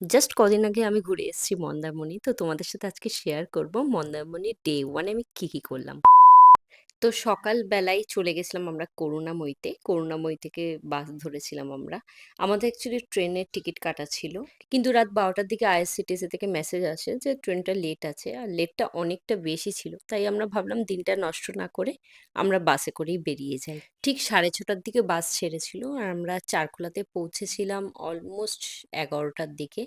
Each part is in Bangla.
জাস্ট কদিন আগে আমি ঘুরে এসেছি মন্দারমণি। তো তোমাদের সাথে আজকে শেয়ার করব মন্দারমণির ডে 1 এ আমি কি করলাম। তো সকাল বেলায় চলে গেছিলাম আমরা করুণাময়ীতে। করুণাময়ী থেকে বাস ধরেছিলাম আমরা। আমাদের অ্যাকচুয়ালি ট্রেনের টিকিট কাটা ছিল। কিন্তু রাত ১২ টার দিকে আইআরসিটিসি থেকে মেসেজ আসে যে ট্রেনটা লেট আছে। আর লেটটা অনেকটা বেশি ছিল। তাই আমরা ভাবলাম দিনটা নষ্ট না করে আমরা বাসে করেই বেরিয়ে যাই। ঠিক 6:30 টার দিকে বাস ছেড়েছিল। আর আমরা চারখোলাতে পৌঁছেছিলাম অলমোস্ট 11 টার দিকে।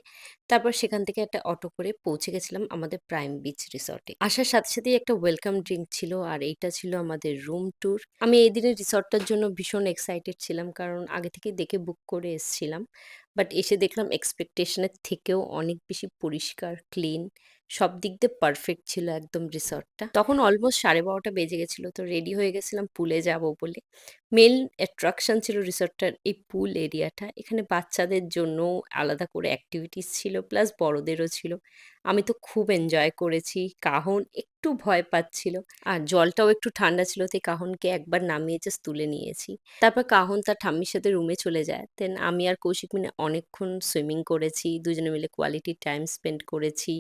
তারপর সেখান থেকে একটা অটো করে পৌঁছে গেছিলাম আমাদের প্রাইম বিচ রিসর্টে। আসার সাথে সাথেই একটা ওয়েলকাম ড্রিঙ্ক ছিল আর এইটা ছিল আমাদের রুম ট্যুর। আমি এই দিনের রিসর্টটার জন্য ভীষণ এক্সাইটেড ছিলাম কারণ আগে থেকেই দেখে বুক করে এসছিলাম। বাট এসে দেখলাম এক্সপেকটেশনের থেকেও অনেক বেশি পরিষ্কার, ক্লিন, সব দিক দিয়ে পারফেক্ট ছিল একদম রিসর্টটা। তখন অলমোস্ট 12:30 বেজে গেছিল। তো রেডি হয়ে গেছিলাম পুলে যাব বলে। মেইন অ্যাট্রাকশন ছিল রিসর্টটার এই পুল এরিয়াটা। এখানে বাচ্চাদের জন্যও আলাদা করে অ্যাক্টিভিটিস ছিল প্লাস বড়দেরও ছিল। আমি তো খুব এনজয় করেছি। কাহন একটু ভয় পাচ্ছিল। আর জলটাও একটু ঠান্ডা ছিল তাই কাহনকে একবার নামিয়ে জাস্ট তুলে নিয়েছি। তারপর কাহন তার ঠাম্মির সাথে রুমে চলে যায়। দেন আমি আর কৌশিক মিলে অনেকক্ষণ সুইমিং করেছি। দুজনে মিলে কোয়ালিটি টাইম স্পেন্ড করেছি।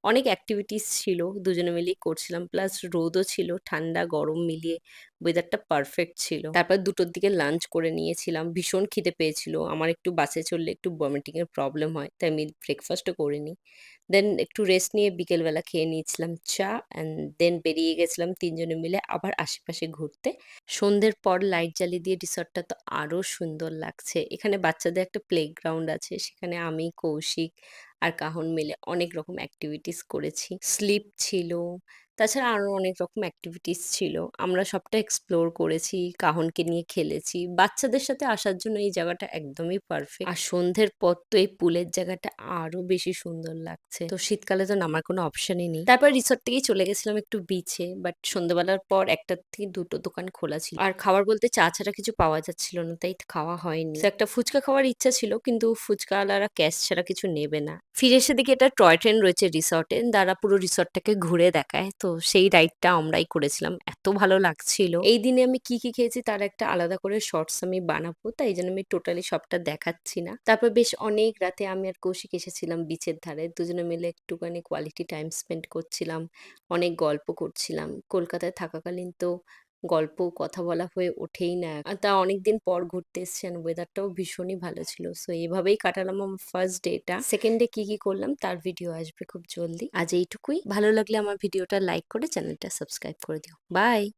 অনেক অ্যাক্টিভিটিস ছিল। দুজনে মিলেই করছিলাম। প্লাস রোদও ছিল। ঠান্ডা গরম মিলিয়ে ওয়েদারটা পারফেক্ট ছিল। তারপর ২টোর দিকে লাঞ্চ করে নিয়েছিলাম। ভীষণ খিদে পেয়েছিল। আমার একটু বাসে চড়লে একটু ভমিটিং এর প্রবলেম হয়। তাই আমি ব্রেকফাস্টও করিনি। দেন একটু রেস্ট নিয়ে বিকেলবেলা খেয়ে নিয়েছিলাম চা অ্যান্ড দেন বেরিয়ে গেছিলাম ৩ জনে মিলে আবার আশেপাশে ঘুরতে। সন্ধ্যের পর লাইট জ্বালিয়ে দিয়ে রিসর্টটা তো আরো সুন্দর লাগছে। এখানে বাচ্চাদের একটা প্লেগ্রাউন্ড আছে। সেখানে আমি, কৌশিক আর কাহন মিলে অনেক রকম অ্যাক্টিভিটিস করেছি। স্লিপ ছিল। তাছাড়া আরো অনেক রকম অ্যাক্টিভিটিস ছিল। আমরা সবটা এক্সপ্লোর করেছি। কাহনকে নিয়ে খেলেছি। বাচ্চাদের সাথে আসার জন্য এই জায়গাটা একদমই পারফেক্ট। আর সন্ধ্যের পর তো এই পুলের জায়গাটা আরো বেশি সুন্দর লাগছে। তো শীতকালে তো নামার কোনো অপশনই নেই। তারপর রিসর্ট থেকেই চলে গেছিলাম একটু বিচে। বাট সন্ধ্যাবেলার পর ১টা থেকে ২টো দোকান খোলা ছিল। আর খাবার বলতে চা ছাড়া কিছু পাওয়া যাচ্ছিল না। তাই খাওয়া হয়নি। তো একটা ফুচকা খাওয়ার ইচ্ছা ছিল কিন্তু ফুচকাওয়ালারা ক্যাশ ছাড়া কিছু নেবে না। ফিরে এসে দেখি একটা টয় ট্রেন রয়েছে রিসর্টে। তারা পুরো রিসর্টটাকে ঘুরে দেখায়। তো সেই রাইডটা আমরাই করেছিলাম। এত ভালো লাগছিল। এই দিনে আমি কি খেয়েছি তার একটা আলাদা করে শর্টস আমি বানাবো। তাই জন্য আমি টোটালি সবটা দেখাচ্ছি না। তারপর বেশ অনেক রাতে আমি আর কৌশিক এসেছিলাম বিচের ধারে। দুজনে মিলে একটুখানি কোয়ালিটি টাইম স্পেন্ড করছিলাম। অনেক গল্প করছিলাম। কলকাতায় থাকাকালীন তো গল্প, কথা বলা হয়ে ওঠেই না। তা অনেকদিন পর ঘুরতে এসছি আর ওয়েদারটাও ভীষণই ভালো ছিল। সো এভাবেই কাটালাম আমার ফার্স্ট ডেটা। সেকেন্ড ডে কি করলাম তার ভিডিও আসবে খুব জলদি। আজ এইটুকুই। ভালো লাগলে আমার ভিডিওটা লাইক করে চ্যানেলটা সাবস্ক্রাইব করে দিও। বাই।